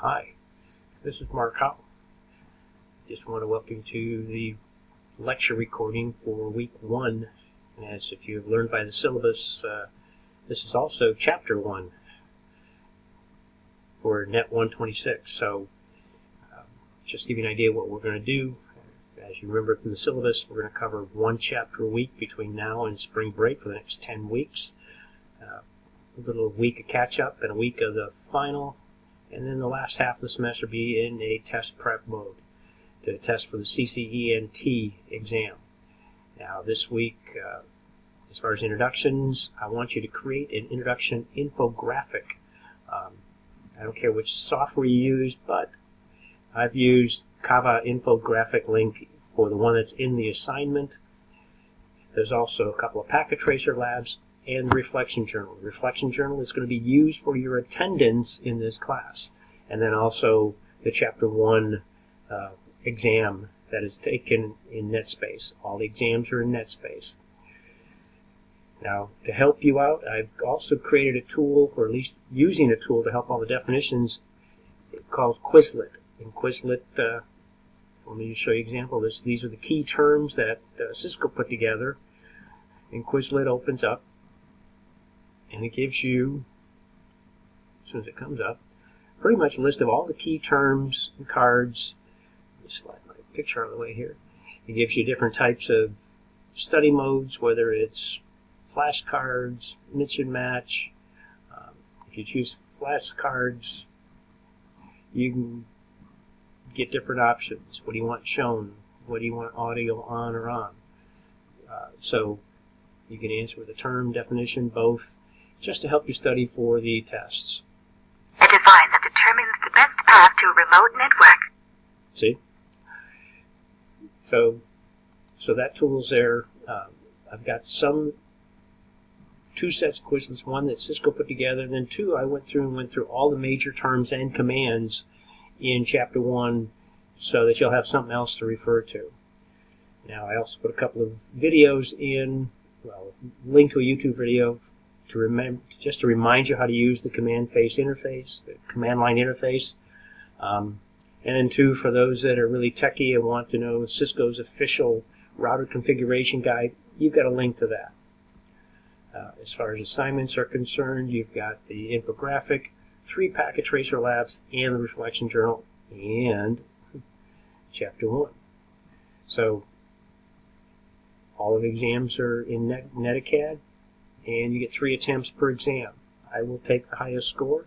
Hi, this is Mark Howell. Just want to welcome you to the lecture recording for week 1. As if you've learned by the syllabus, this is also chapter 1 for NET126. So just to give you an idea of what we're going to do. As you remember from the syllabus, we're going to cover 1 chapter a week between now and spring break for the next 10 weeks. A little week of catch-up and a week of the final. And then the last half of the semester be in a test prep mode to test for the CCC&TI exam. Now this week, as far as introductions, I want you to create an introduction infographic. I don't care which software you use, but I've used Kava infographic link for the one that's in the assignment. There's also a couple of packet tracer labs and the reflection journal. The reflection journal is going to be used for your attendance in this class. And then also the chapter 1 exam that is taken in NetSpace. All the exams are in NetSpace. Now, to help you out, I've also created a tool, or at least using a tool to help all the definitions. It's called Quizlet. In Quizlet, let me just show you an example. These are the key terms that Cisco put together. And Quizlet opens up. And it gives you, as soon as it comes up, pretty much a list of all the key terms and cards. Let me slide my picture out of the way here. It gives you different types of study modes, whether it's flashcards, mix and match. If you choose flashcards, you can get different options. What do you want shown? What do you want audio on or on? So you can answer with a term, definition, both, just to help you study for the tests. A device that determines the best path to a remote network. See? So that tool's there. I've got two sets of Quizlets, one that Cisco put together, and then 2 I went through all the major terms and commands in chapter 1 so that you'll have something else to refer to. Now I also put a couple of videos in, link to a YouTube video just to remind you how to use the command interface, the command line interface. And then 2, for those that are really techie and want to know Cisco's official router configuration guide, you've got a link to that. As far as assignments are concerned, you've got the infographic, 3 packet tracer labs, and the reflection journal, and chapter 1. So all of the exams are in NetAcad, and you get 3 attempts per exam. I will take the highest score,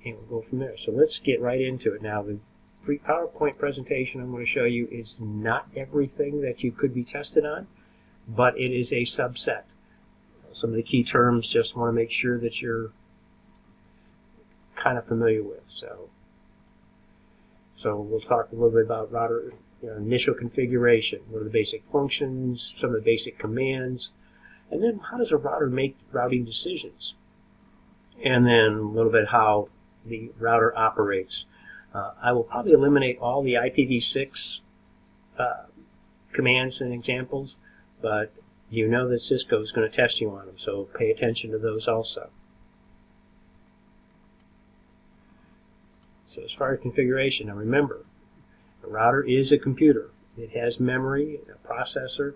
and we'll go from there. So let's get right into it. Now, the PowerPoint presentation I'm going to show you is not everything that you could be tested on, but it is a subset. Some of the key terms just want to make sure that you're kind of familiar with. So we'll talk a little bit about router initial configuration. What are the basic functions, some of the basic commands, and then how does a router make routing decisions? And then a little bit how the router operates. I will probably eliminate all the IPv6 commands and examples, but you know that Cisco is going to test you on them, so pay attention to those also. So as far as configuration, now remember, a router is a computer. It has memory, a processor.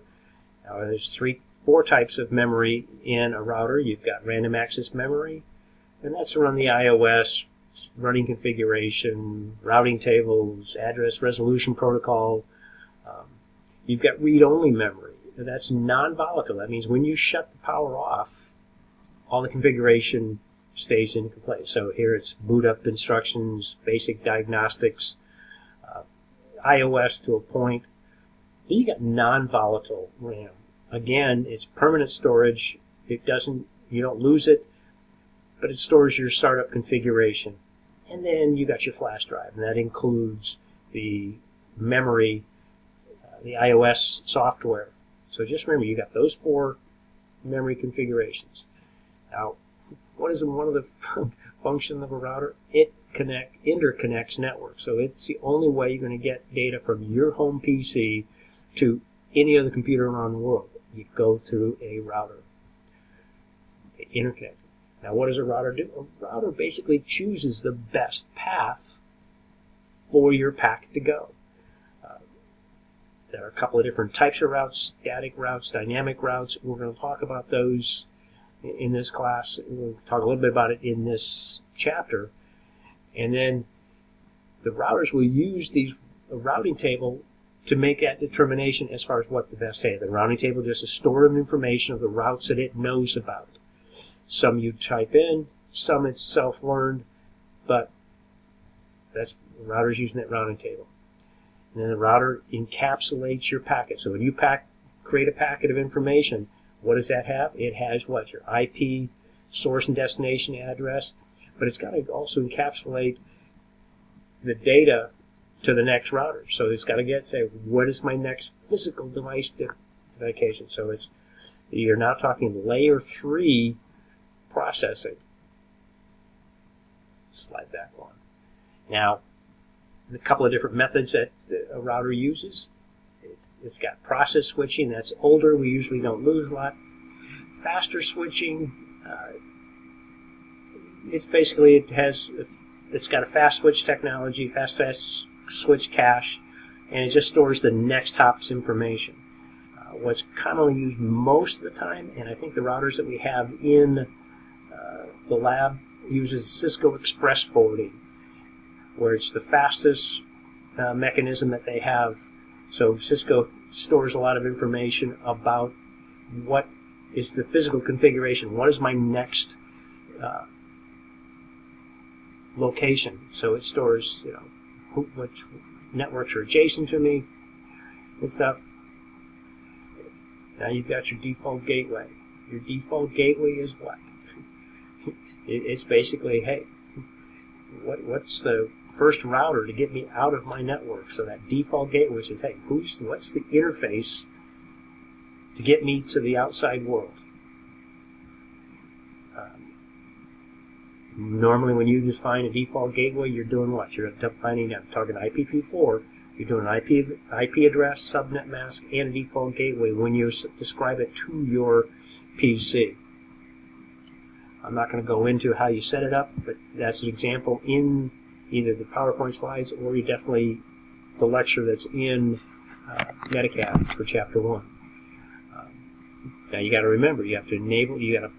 Now there's 4 types of memory in a router. You've got random access memory, and that's around the iOS, running configuration, routing tables, address resolution protocol. You've got read-only memory. That's non-volatile. That means when you shut the power off, all the configuration stays in place. So here it's boot up instructions, basic diagnostics, iOS to a point. Then you got non-volatile RAM. Again, it's permanent storage. You don't lose it, but it stores your startup configuration. And then you got your flash drive, and that includes the memory, the iOS software. So just remember, you got those 4 memory configurations. Now, what is one of the functions of a router? It interconnects networks. So it's the only way you're going to get data from your home PC to any other computer around the world. You go through a router. Interconnect. Now, what does a router do? A router basically chooses the best path for your packet to go. There are a couple of different types of routes: static routes, dynamic routes. We're going to talk about those in this class. We'll talk a little bit about it in this chapter. And then the routers will use a routing table to make that determination as far as what the best is. The routing table is just a store of information of the routes that it knows about. Some you type in, some it's self-learned, but that's the router's using that routing table. And then the router encapsulates your packet. So when you create a packet of information, what does that have? It has what? Your IP, source and destination address, but it's got to also encapsulate the data to the next router. So it's got to say, what is my next physical device identification? So you're now talking layer 3 processing. Slide back on. Now, a couple of different methods that a router uses. It's got process switching. That's older. We usually don't lose a lot. Faster switching. It's basically it's got a fast switch technology, fast switch cache, and it just stores the next hop's information. What's commonly used most of the time, and I think the routers that we have in the lab uses Cisco Express forwarding, where it's the fastest mechanism that they have. So Cisco stores a lot of information about what is the physical configuration. What is my next location? So it stores, which networks are adjacent to me and stuff. Now you've got your default gateway. Your default gateway is what? It's basically, hey, what's the first router to get me out of my network? So that default gateway says, hey, what's the interface to get me to the outside world? Normally when you define a default gateway, you're doing what? You're defining a target IPv4. You're doing an IP address, subnet mask, and a default gateway when you describe it to your PC. I'm not going to go into how you set it up, but that's an example in either the PowerPoint slides or the lecture that's in Metacad for Chapter 1. Now you got to remember, you got a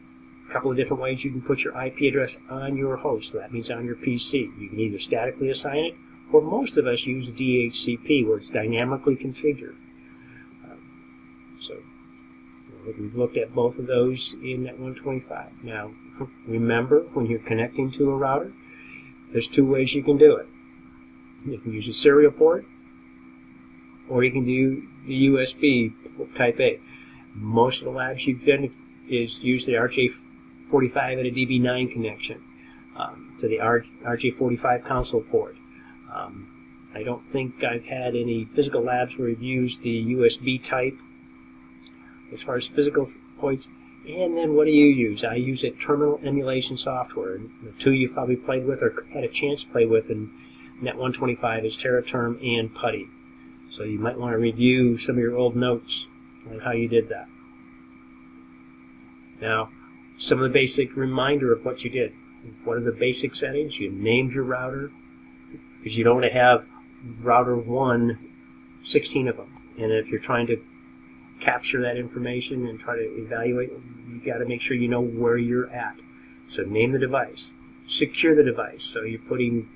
couple of different ways you can put your IP address on your host. So that means on your PC. You can either statically assign it, or most of us use DHCP, where it's dynamically configured. So we've looked at both of those in NET125. Now, remember, when you're connecting to a router, there's two ways you can do it. You can use a serial port, or you can do the USB Type A. Most of the labs you've done is use the RJ45 and a DB9 connection to the RJ45 console port. I don't think I've had any physical labs where we've used the USB type as far as physical points. And then what do you use? I use a terminal emulation software. The two you've probably played with or had a chance to play with in NET125 is TerraTerm and PuTTY. So you might want to review some of your old notes on how you did that. Now, some of the basic reminder of what you did. What are the basic settings? You named your router, because you don't want to have router 1, 16 of them. And if you're trying to capture that information and try to evaluate, you got to make sure you know where you're at. So name the device. Secure the device. So you're putting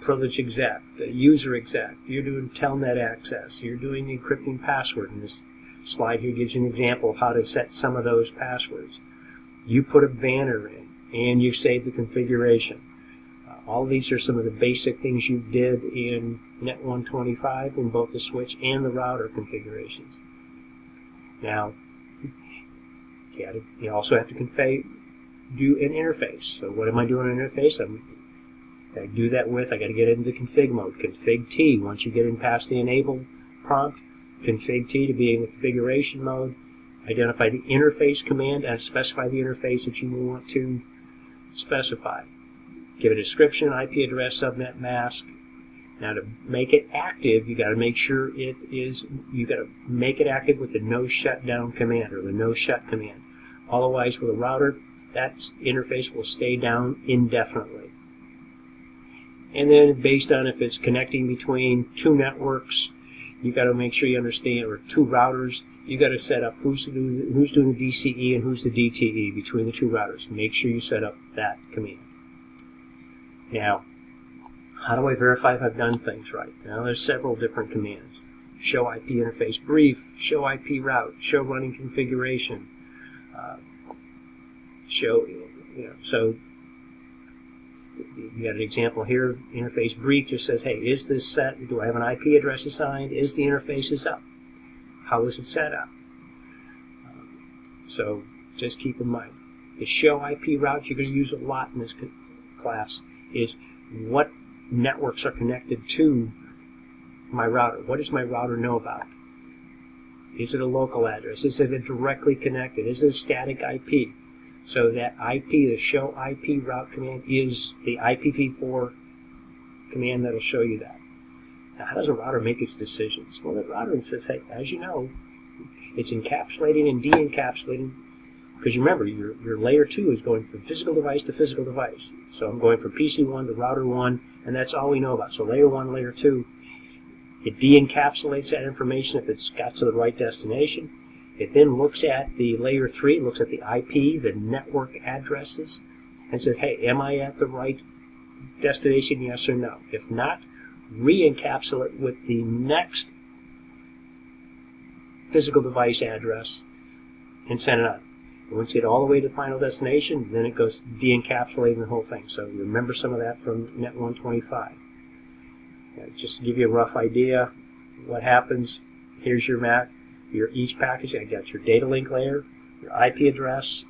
privilege exec, user exec. You're doing telnet access. You're doing encrypting password. And this slide here gives you an example of how to set some of those passwords. You put a banner in, and you save the configuration. All of these are some of the basic things you did in NET125 in both the switch and the router configurations. Now, you also have to do an interface. So what am I doing in an interface? I do that with, I got to get into config mode. Config T, once you get in past the enable prompt, config T to be in the configuration mode. Identify the interface command and specify the interface that you want to specify. Give a description, IP address, subnet mask. Now to make it active, you got to make sure you got to make it active with the no shutdown command or the no shut command. Otherwise, with a router, that interface will stay down indefinitely. And then based on if it's connecting between two networks, you got to make sure you understand, or two routers, you got to set up who's doing the DCE and who's the DTE between the two routers. Make sure you set up that command. Now, how do I verify if I've done things right? Now, there's several different commands. Show IP interface brief, show IP route, show running configuration, so you got an example here. Interface brief just says, hey, is this set? Do I have an IP address assigned? Is the interface up? How is it set up? So just keep in mind, the show IP route you're going to use a lot in this class is what networks are connected to my router. What does my router know about? Is it a local address? Is it a directly connected? Is it a static IP? So that IP, the show IP route command, is the IPv4 command that will show you that. Now, how does a router make its decisions? Well, the router says, hey, as you know, it's encapsulating and de-encapsulating, because you remember, your layer 2 is going from physical device to physical device. So I'm going from PC1 to router 1, and that's all we know about. So layer 1, layer 2, it de-encapsulates that information if it's got to the right destination. It then looks at the layer 3, looks at the IP, the network addresses, and says, hey, am I at the right destination, yes or no? If not, re-encapsulate with the next physical device address and send it on. Once you get all the way to the final destination, then it goes de-encapsulating the whole thing. So you remember some of that from NET125. Just to give you a rough idea, what happens, here's your Mac. Each package, I got your data link layer, your IP address,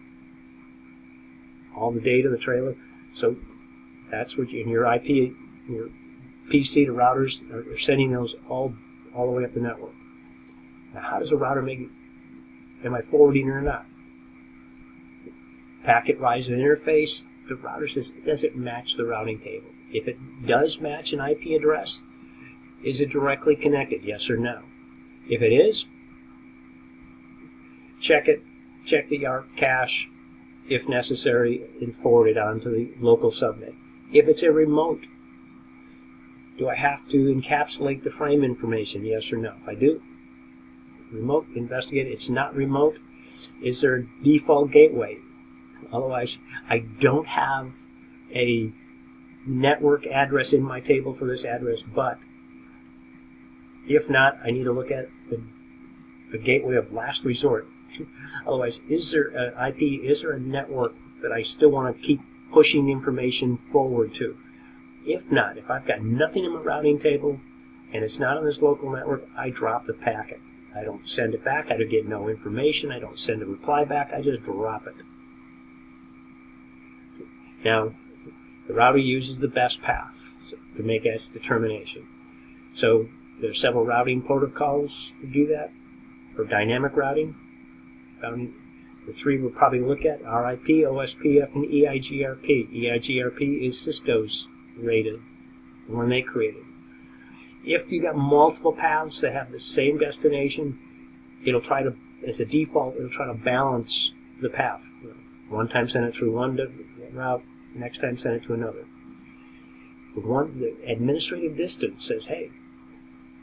all the data, the trailer. So that's what in your IP, your PC to routers are sending those all the way up the network. Now, how does a router make it? Am I forwarding or not? Packet rise of interface. The router says, does it match the routing table? If it does match an IP address, is it directly connected? Yes or no? If it is, check it, check the ARP cache, if necessary, and forward it on to the local subnet. If it's a remote, do I have to encapsulate the frame information, yes or no? If I do, remote, investigate. It's not remote. Is there a default gateway? Otherwise, I don't have a network address in my table for this address, but if not, I need to look at the gateway of last resort. Otherwise, is there an IP, is there a network that I still want to keep pushing information forward to? If not, if I've got nothing in my routing table and it's not on this local network, I drop the packet. I don't send it back. I don't get no information. I don't send a reply back. I just drop it. Now, the router uses the best path to make its determination. So there are several routing protocols to do that. For dynamic routing, the three we'll probably look at: RIP, OSPF, and EIGRP. EIGRP is Cisco's rated, the one they created. If you got multiple paths that have the same destination, it'll try to, as a default, it'll try to balance the path. One time send it through one route, next time send it to another. The administrative distance says, hey,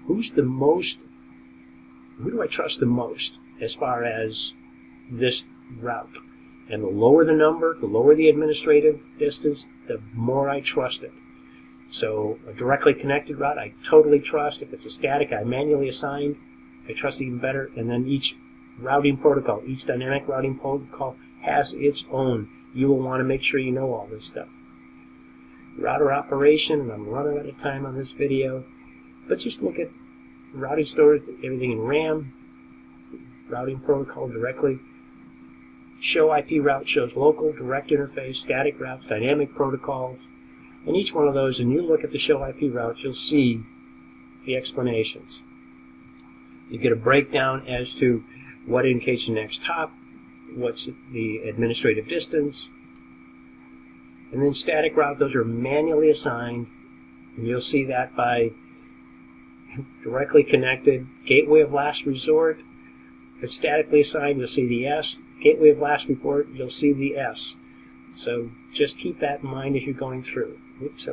who do I trust the most as far as this route? And the lower the number, the lower the administrative distance, the more I trust it. So a directly connected route, I totally trust. If it's a static, I manually assign, I trust even better. And then each routing protocol, each dynamic routing protocol has its own. You will want to make sure you know all this stuff. Router operation, and I'm running out of time on this video, but just look at routing stores, everything in RAM, routing protocol directly. Show IP route shows local, direct interface, static routes, dynamic protocols. And each one of those, and you look at the show IP routes, you'll see the explanations. You get a breakdown as to what indicates the next hop, what's the administrative distance, and then static route, those are manually assigned, and you'll see that by directly connected, gateway of last resort. If it's statically assigned, you'll see the S. Gateway of last resort, you'll see the S. So just keep that in mind as you're going through. Oops,